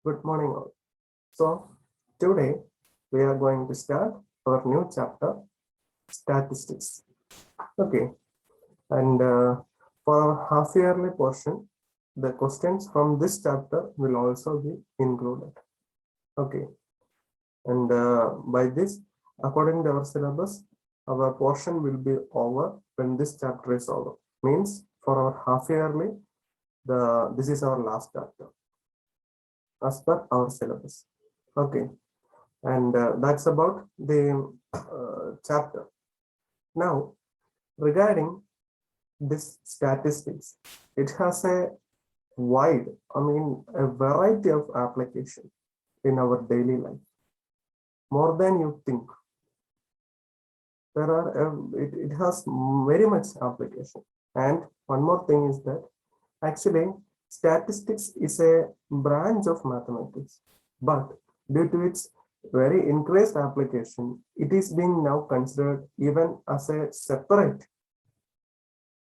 Good morning all. So today we are going to start our new chapter, statistics. Okay, and for our half yearly portion, the questions from this chapter will also be included. Okay, and by this, according to our syllabus, our portion will be over when this chapter is over. Means for our half yearly, this is our last chapter as per our syllabus. Okay, and that's about the chapter. Now, regarding this statistics, it has a a variety of application in our daily life, more than you think. It has very much application. And one more thing is that actually statistics is a branch of mathematics, but due to its very increased application, it is being now considered even as a separate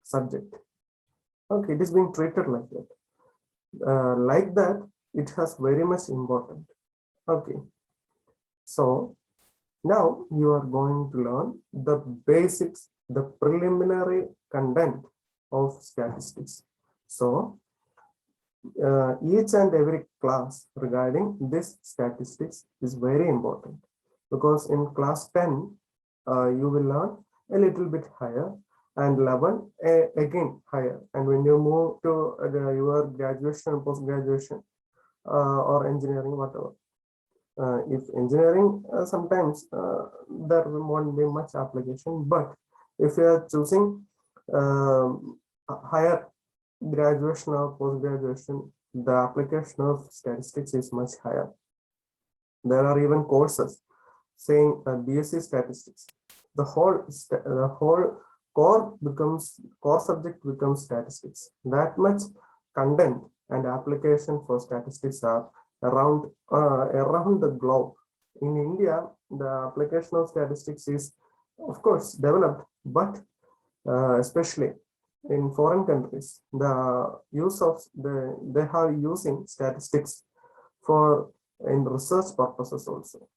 subject. Okay, it is being treated like that. Like that, it has very much important. Okay, so now you are going to learn the basics, the preliminary content of statistics. So each and every class regarding this statistics is very important, because in class 10 you will learn a little bit higher, and 11 again higher, and when you move to your graduation, post-graduation or engineering, whatever. If engineering, sometimes there won't be much application, but if you are choosing higher graduation or post-graduation, the application of statistics is much higher. There are even courses saying BSc statistics. The whole core subject becomes statistics. That much content and application for statistics are around the globe. In India, the application of statistics is, of course, developed, but especially in foreign countries, the use of they are using statistics for in research purposes also.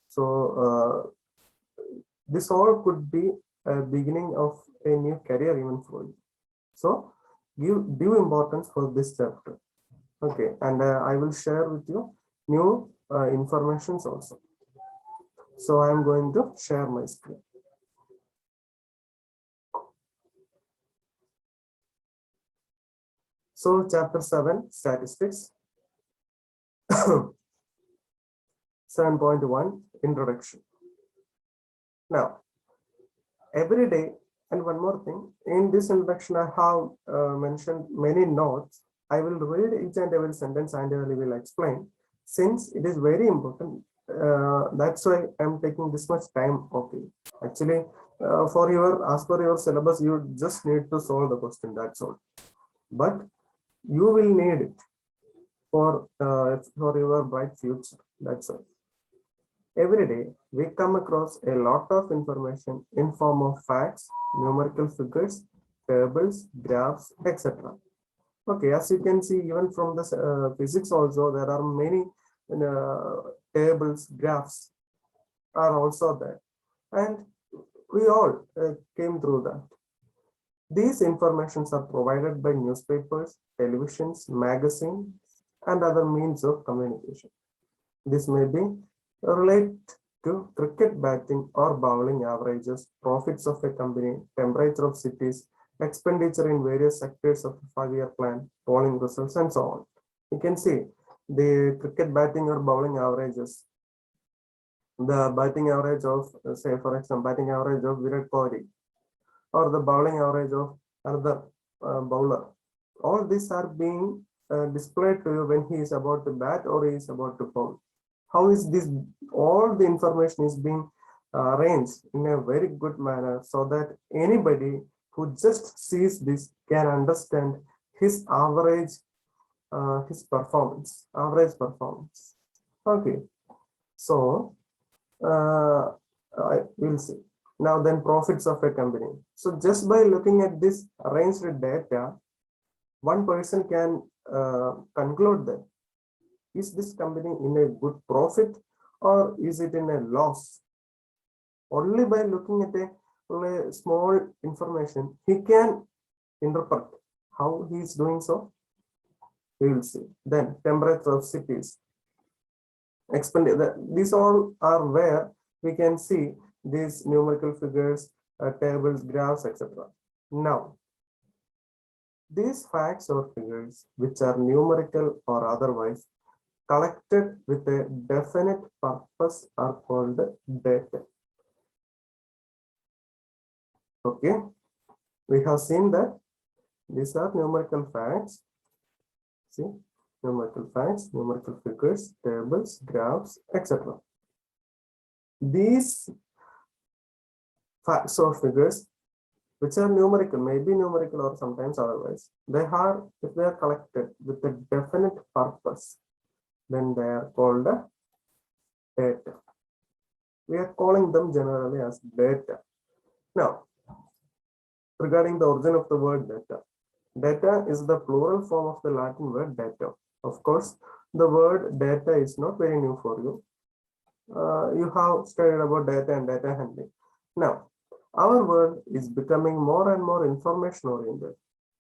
So this all could be a beginning of a new career even for you. So give due importance for this chapter. Okay, and I will share with you new informations also. So I am going to share my screen. So chapter 7, statistics. 7.1, introduction. Now, every day, and one more thing, in this introduction I have mentioned many notes. I will read each and every sentence and I will explain. Since it is very important, that's why I'm taking this much time. Okay, actually, as per your syllabus, you just need to solve the question. That's all. But you will need it for your bright future. That's all. Every day, we come across a lot of information in form of facts, numerical figures, tables, graphs, etc. Okay, as you can see, even from the physics also, there are many tables, graphs are also there. And we all came through that. These informations are provided by newspapers, televisions, magazines, and other means of communication. This may be related to cricket batting or bowling averages, profits of a company, temperature of cities, expenditure in various sectors of a 5-year plan, polling results, and so on. You can see the cricket batting or bowling averages. The batting average of, say for example, batting average of Virat Kohli, or the bowling average of another bowler. All these are being displayed to you when he is about to bat or he is about to bowl. How is this? All the information is being arranged in a very good manner so that anybody who just sees this can understand his average, his performance, average performance. Okay, so I will see. Now then, profits of a company. So just by looking at this arranged data, one person can conclude that is this company in a good profit or is it in a loss? Only by looking at a small information, he can interpret how he is doing so. We will see. Then temperature of cities. These all are where we can see these numerical figures, tables, graphs, etc. Now, these facts or figures, which are numerical or otherwise, collected with a definite purpose, are called data. Okay, we have seen that these are numerical facts. See, numerical facts, numerical figures, tables, graphs, etc. These facts or figures, which are numerical, maybe numerical or sometimes otherwise, if they are collected with a definite purpose, then they are called data. We are calling them generally as data. Now, regarding the origin of the word data, data is the plural form of the Latin word data. Of course, the word data is not very new for you. You have studied about data and data handling. Now, our world is becoming more and more information oriented.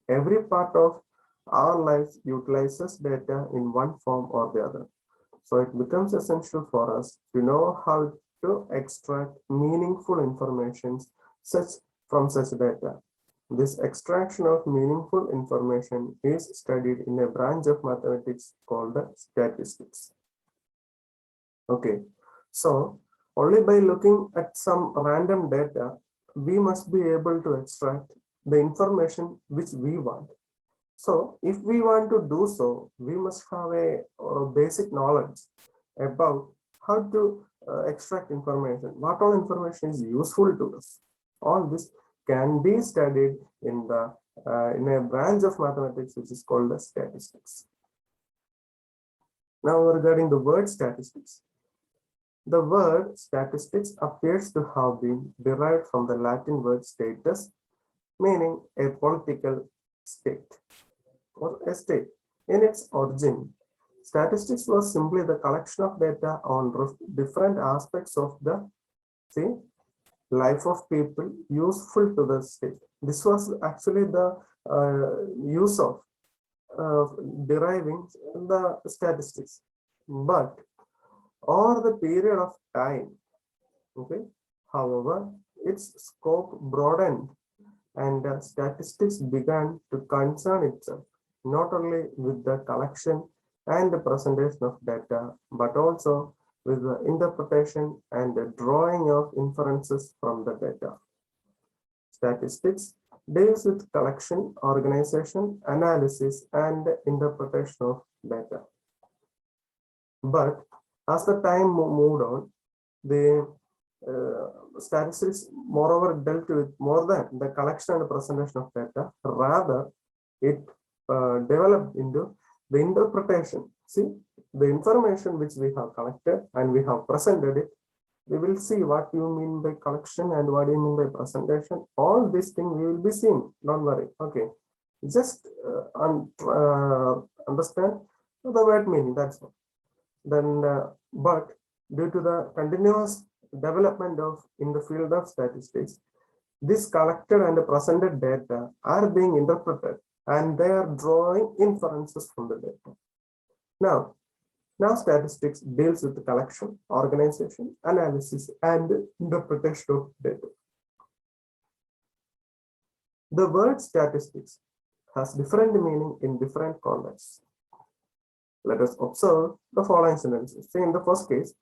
Every part of our lives utilizes data in one form or the other. So it becomes essential for us to know how to extract meaningful information from such data. This extraction of meaningful information is studied in a branch of mathematics called statistics. Okay, so only by looking at some random data, we must be able to extract the information which we want. So if we want to do so, we must have a basic knowledge about how to extract information. What all information is useful to us. All this can be studied in a branch of mathematics which is called as statistics. Now regarding the word statistics. The word statistics appears to have been derived from the Latin word status, meaning a political state or a state. In its origin, statistics was simply the collection of data on different aspects of the life of people useful to the state. This was actually the use of deriving the statistics. But over the period of time, okay, however, its scope broadened and statistics began to concern itself not only with the collection and the presentation of data, but also with the interpretation and the drawing of inferences from the data. Statistics deals with collection, organization, analysis, and interpretation of data. But as the time moved on, the statistics moreover dealt with more than the collection and presentation of data. Rather, it developed into the interpretation. See, the information which we have collected and we have presented it, we will see what you mean by collection and what you mean by presentation. All these things we will be seeing. Don't worry. Okay, just understand the word meaning. That's all. Then, but due to the continuous development in the field of statistics, this collected and presented data are being interpreted and they are drawing inferences from the data. Now statistics deals with the collection, organization, analysis, and interpretation of data. The word statistics has different meaning in different contexts. Let us observe the following sentences. Say in the first case,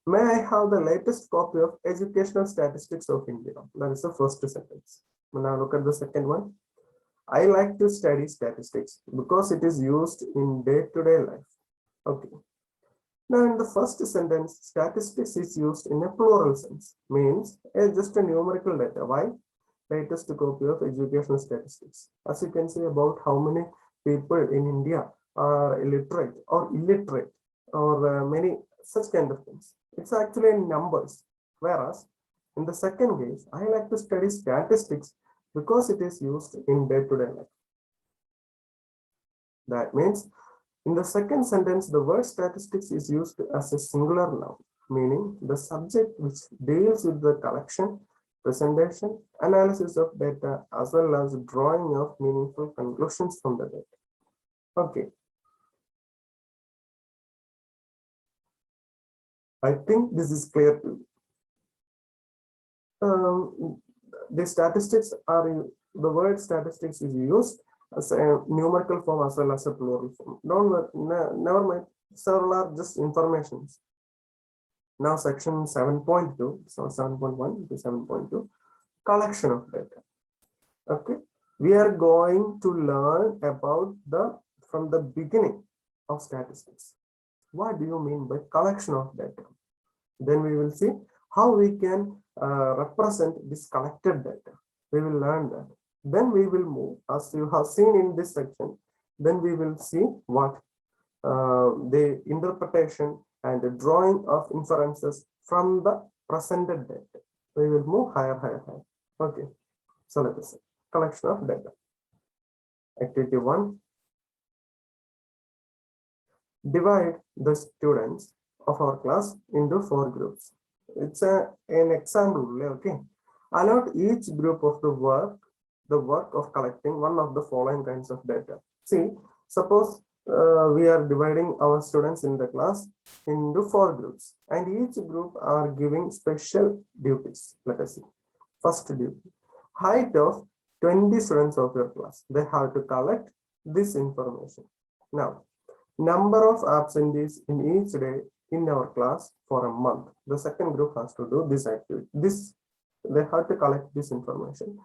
may I have the latest copy of Educational Statistics of India? That is the first sentence. Now look at the second one. I like to study statistics because it is used in day-to-day life. Okay. Now in the first sentence, statistics is used in a plural sense, means just a numerical data. Why? Latest copy of Educational Statistics. As you can see about how many people in India are illiterate or many such kind of things. It's actually in numbers. Whereas in the second case, I like to study statistics because it is used in day-to-day life. That means In the second sentence, the word statistics is used as a singular noun, meaning the subject which deals with the collection, presentation, analysis of data, as well as drawing of meaningful conclusions from the data. Okay. I think this is clear to you. The statistics are, the word statistics is used as a numerical form as well as a plural form. Never mind, several are just informations. Now section 7.2, so 7.1 to 7.2, collection of data. Okay, we are going to learn about from the beginning of statistics. What do you mean by collection of data? Then we will see how we can represent this collected data. We will learn that. Then we will move, as you have seen in this section, then we will see what the interpretation and the drawing of inferences from the presented data. We will move higher. Okay, so let us see. Collection of data. Activity 1. Divide the students of our class into 4 groups. It's an example, okay? Allot each group of the work of collecting one of the following kinds of data. See, suppose we are dividing our students in the class into 4 groups, and each group are giving special duties. Let us see. First duty, height of 20 students of your class. They have to collect this information. Now, number of absentees in each day in our class for a month. The second group has to do this activity. They have to collect this information.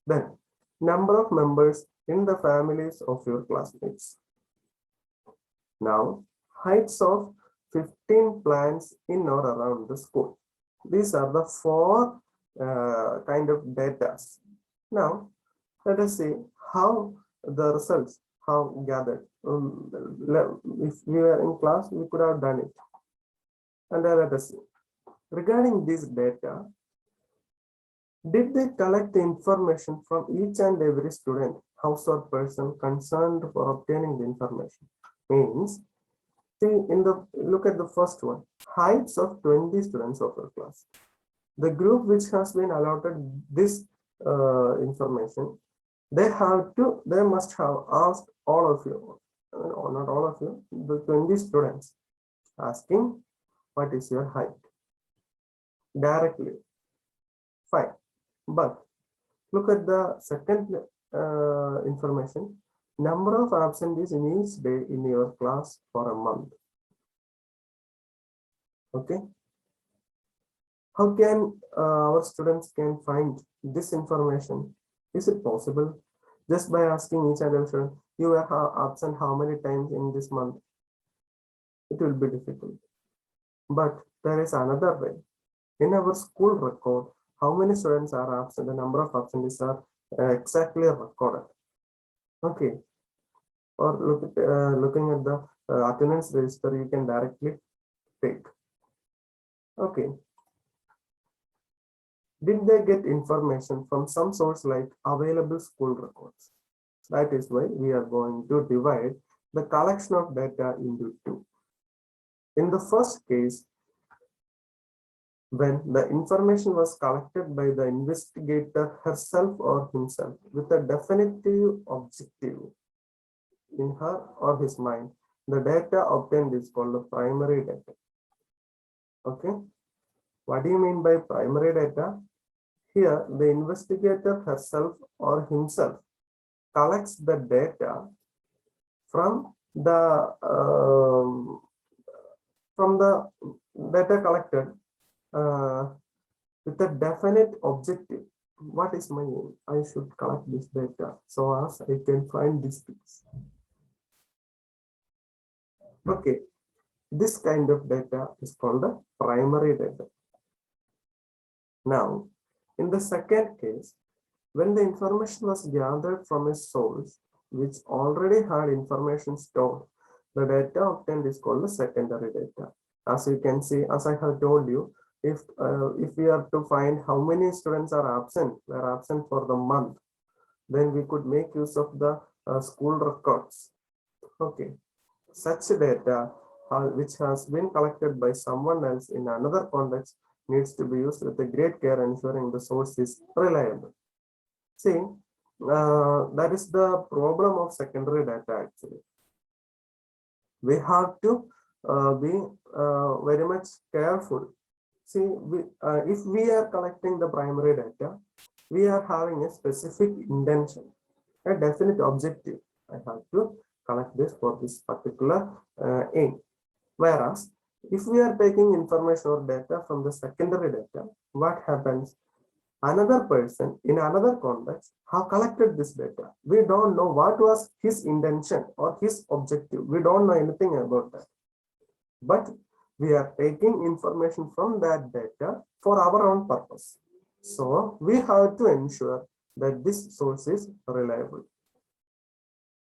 Then, number of members in the families of your classmates. Now, heights of 15 plants in or around the school. These are the 4 kind of data. Now, let us see how the results have gathered. If we were in class, we could have done it. And let us see. Regarding this data, did they collect the information from each and every student, house or person concerned for obtaining the information? Means, see, look at the first one, heights of 20 students of your class. The group which has been allotted this information, they must have asked all of you, or not all of you, the 20 students, asking what is your height directly. Fine. But look at the second information, number of absentees in each day in your class for a month. Okay. How can our students can find this information? Is it possible? Just by asking each and every student, you were absent how many times in this month? It will be difficult. But there is another way. In our school record, how many students are absent, the number of absentees are exactly recorded. Okay. Or looking at the attendance register, you can directly take. Okay. Did they get information from some source like available school records? That is why we are going to divide the collection of data into 2. In the first case, when the information was collected by the investigator herself or himself with a definitive objective in her or his mind, the data obtained is called the primary data. Okay. What do you mean by primary data? Here, the investigator herself or himself collects the data from the data collected with a definite objective. What is my aim? I should collect this data so as I can find these things. Okay, this kind of data is called the primary data. Now, in the second case, when the information was gathered from a source which already had information stored, the data obtained is called the secondary data. As you can see, as I have told you, if we are to find how many students are absent for the month, then we could make use of the school records. Okay. such data which has been collected by someone else in another context needs to be used with a great care, ensuring the source is reliable. See, that is the problem of secondary data actually. We have to be very much careful. See, if we are collecting the primary data, we are having a specific intention, a definite objective. I have to collect this for this particular aim. Whereas, if we are taking information or data from the secondary data, what happens? Another person in another context have collected this data. We don't know what was his intention or his objective. We don't know anything about that. But we are taking information from that data for our own purpose. So we have to ensure that this source is reliable.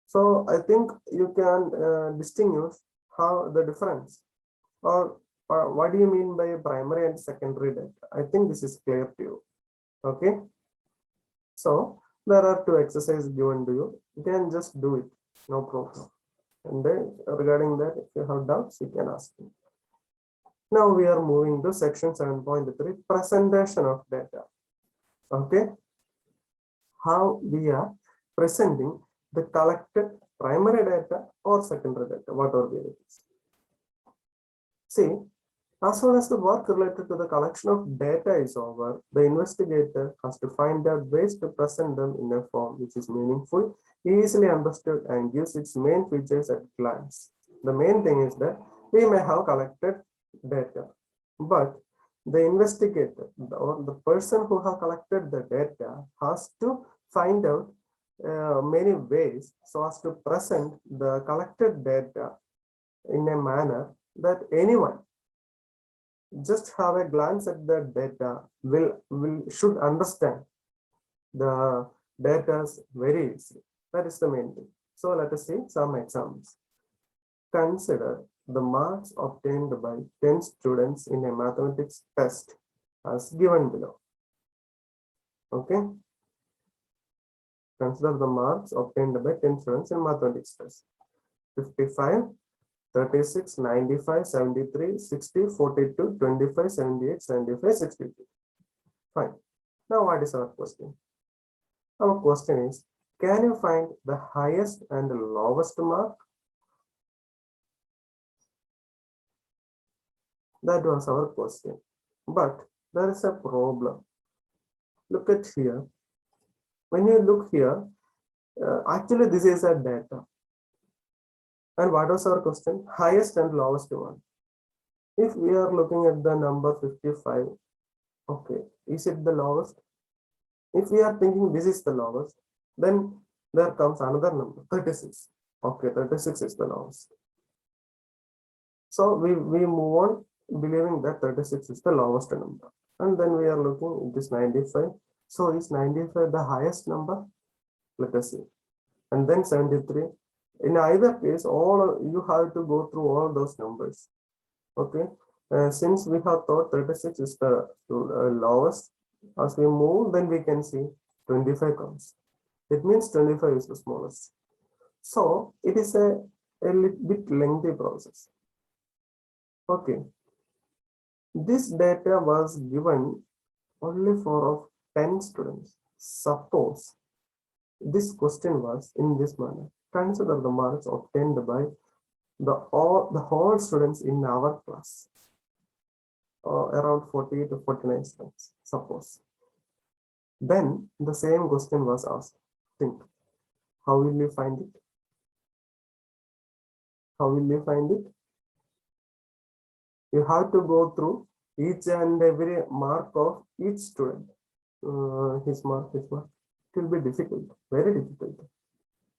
So I think you can distinguish how the difference or what do you mean by primary and secondary data? I think this is clear to you. Okay. So there are two exercises given to you. You can just do it, no problem. And then regarding that, if you have doubts, you can ask me. Now we are moving to section 7.3, presentation of data. Okay. How we are presenting the collected primary data or secondary data, whatever it is. See, as soon as the work related to the collection of data is over, the investigator has to find out ways to present them in a form which is meaningful, easily understood, and gives its main features at a glance. The main thing is that we may have collected data, but the investigator or the person who have collected the data has to find out many ways so as to present the collected data in a manner that anyone just have a glance at the data should understand the data very easily. That is the main thing. So let us see some examples. Consider the marks obtained by 10 students in a mathematics test as given below. Okay. Consider the marks obtained by 10 students in mathematics test. 55, 36, 95, 73, 60, 42, 25, 78, 75, 62. Fine. Now what is our question? Our question is, can you find the highest and the lowest mark? That was our question. But there is a problem. Look at here. When you look here, actually this is a data. And what was our question? Highest and lowest one. If we are looking at the number 55, okay, is it the lowest? If we are thinking this is the lowest, then there comes another number, 36. Okay, 36 is the lowest. So we move on believing that 36 is the lowest number. And then we are looking at this 95. So is 95 the highest number? Let us see. And then 73. In either case, you have to go through all those numbers. Okay. Since we have thought 36 is the lowest, as we move, then we can see 25 comes. It means 25 is the smallest. So it is a little bit lengthy process. Okay. This data was given only for 10 students. Suppose this question was in this manner. Consider the marks obtained by the whole students in our class, around 40 to 49 students, suppose. Then the same question was asked. Think, how will you find it? How will you find it? You have to go through each and every mark of each student. His mark. It will be difficult, very difficult.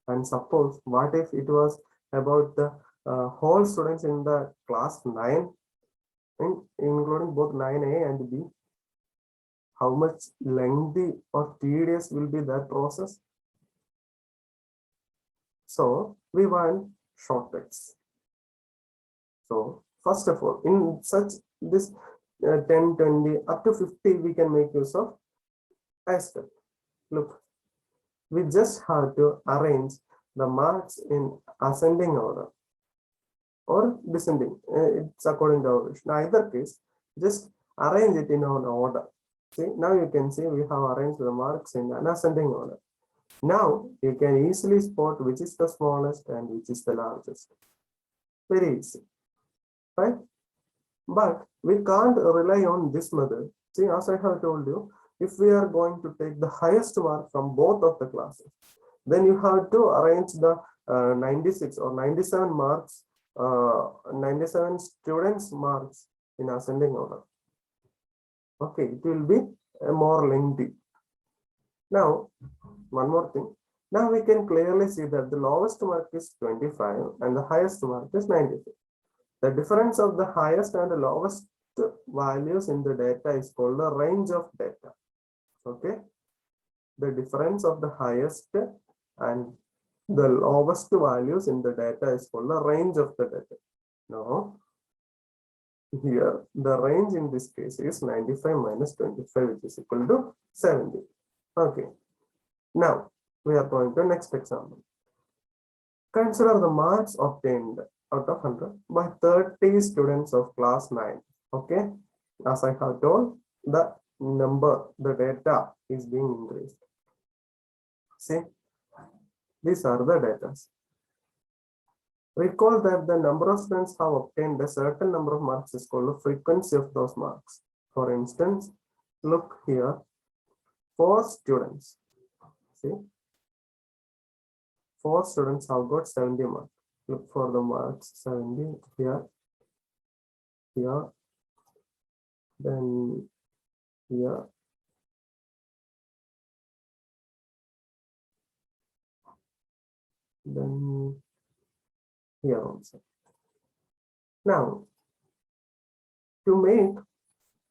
And suppose, what if it was about the whole students in the class 9, including both 9A and B? How much lengthy or tedious will be that process? So we want shortcuts. So first of all, in such this 10, 20, up to 50, we can make use of a step. Look, we just have to arrange the marks in ascending order. or descending. It's according to our wish. In either case, just arrange it in an order. See, now you can see we have arranged the marks in an ascending order. Now you can easily spot which is the smallest and which is the largest. Very easy, right? But we can't rely on this method. See, as I have told you, if we are going to take the highest mark from both of the classes, then you have to arrange the 96 or 97 marks, 97 students marks in ascending order. Okay, it will be more lengthy. Now, one more thing. Now we can clearly see that the lowest mark is 25 and the highest mark is 96. The difference of the highest and the lowest values in the data is called the range of data. Okay. The difference of the highest and the lowest values in the data is called the range of the data. Now, here the range in this case is 95 minus 25, which is equal to 70. Okay. Now, we are going to next example. Consider the marks obtained out of 100 by 30 students of class 9. Okay. As I have told, the number, the data is being increased. See, these are the data. Recall that the number of students have obtained a certain number of marks is called the frequency of those marks. For instance, look here, 4 students. See, 4 students have got 70 marks. Look for the marks 70 here, here, then here, then here also. Now, to make,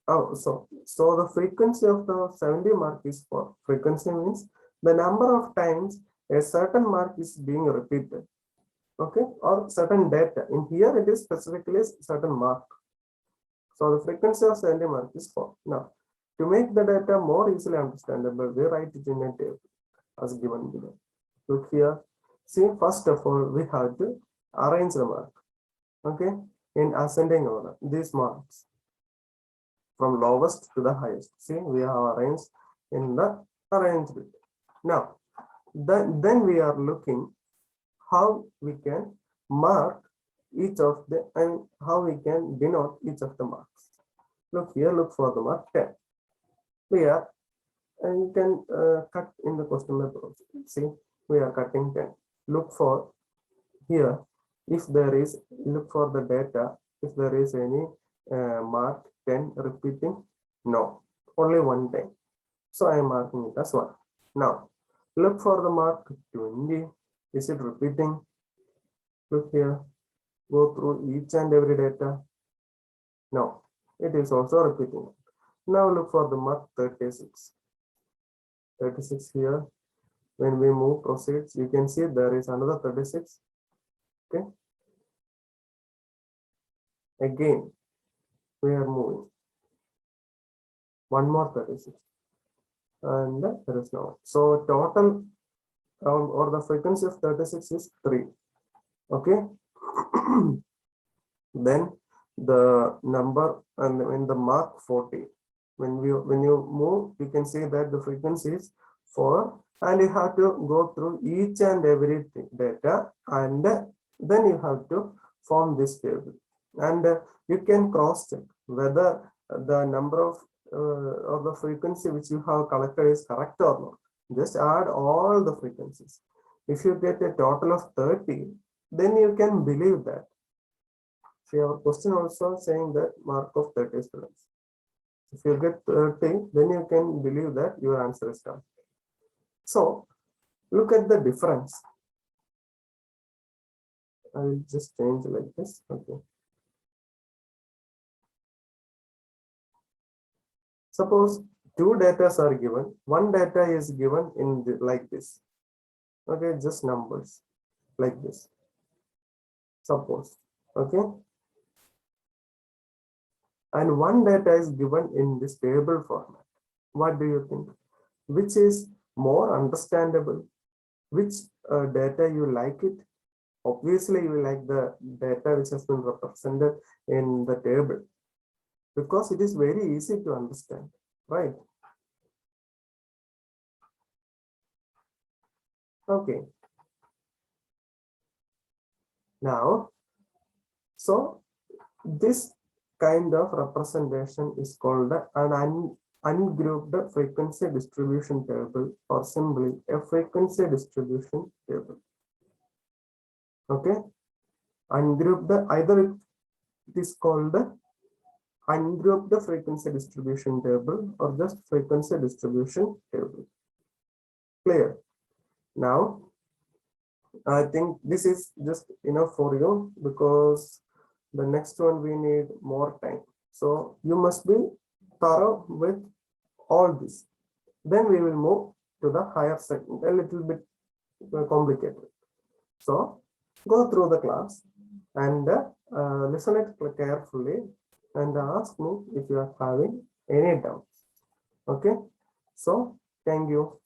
so the frequency of the 70 mark is 4. Frequency means the number of times a certain mark is being repeated. Okay, or certain data. In here it is specifically certain mark. So the frequency of 70 mark is 4. Now, to make the data more easily understandable, we write it in a table as given below. Look here. See, first of all, we have to arrange the mark. Okay, in ascending order, these marks from lowest to the highest. See, we have arranged in the arrangement. Now, then we are looking how we can mark each of the and how we can denote each of the marks. Look here, look for the mark 10. Here, and you can cut in the question paper. See, we are cutting 10. Look for here, if there is, look for the data, if there is any mark 10 repeating, no, only one time. So I am marking it as 1. Now, look for the mark 20. Is it repeating? Look here, go through each and every data. No, it is also repeating. Now look for the mark 36. 36 here. When we move proceeds, you can see there is another 36. Okay. Again, we are moving. One more 36. And there is no. So total or the frequency of 36 is 3. Okay. Then the number and in the mark 40. When you move, you can see that the frequency is 4, and you have to go through each and every data, and then you have to form this table, and you can cross check whether the number of or the frequency which you have collected is correct or not. Just add all the frequencies. If you get a total of 30, then you can believe that. See, our question also saying that mark of 30 students. If you get 30, then you can believe that your answer is correct. So, look at the difference. I will just change like this. Okay. Suppose 2 data are given. One data is given in like this. Okay, just numbers like this. Suppose. Okay. And one data is given in this table format. What do you think? Which is more understandable? Which data you like it? Obviously, you like the data which has been represented in the table because it is very easy to understand, right? Okay. Now, so this kind of representation is called an ungrouped frequency distribution table, or simply a frequency distribution table. Okay, ungrouped, either it is called ungrouped frequency distribution table or just frequency distribution table. Clear? Now, I think this is just enough for you because the next one we need more time. So you must be thorough with all this. Then we will move to the higher segment, a little bit complicated. So go through the class and listen it carefully and ask me if you are having any doubts. Okay, so thank you.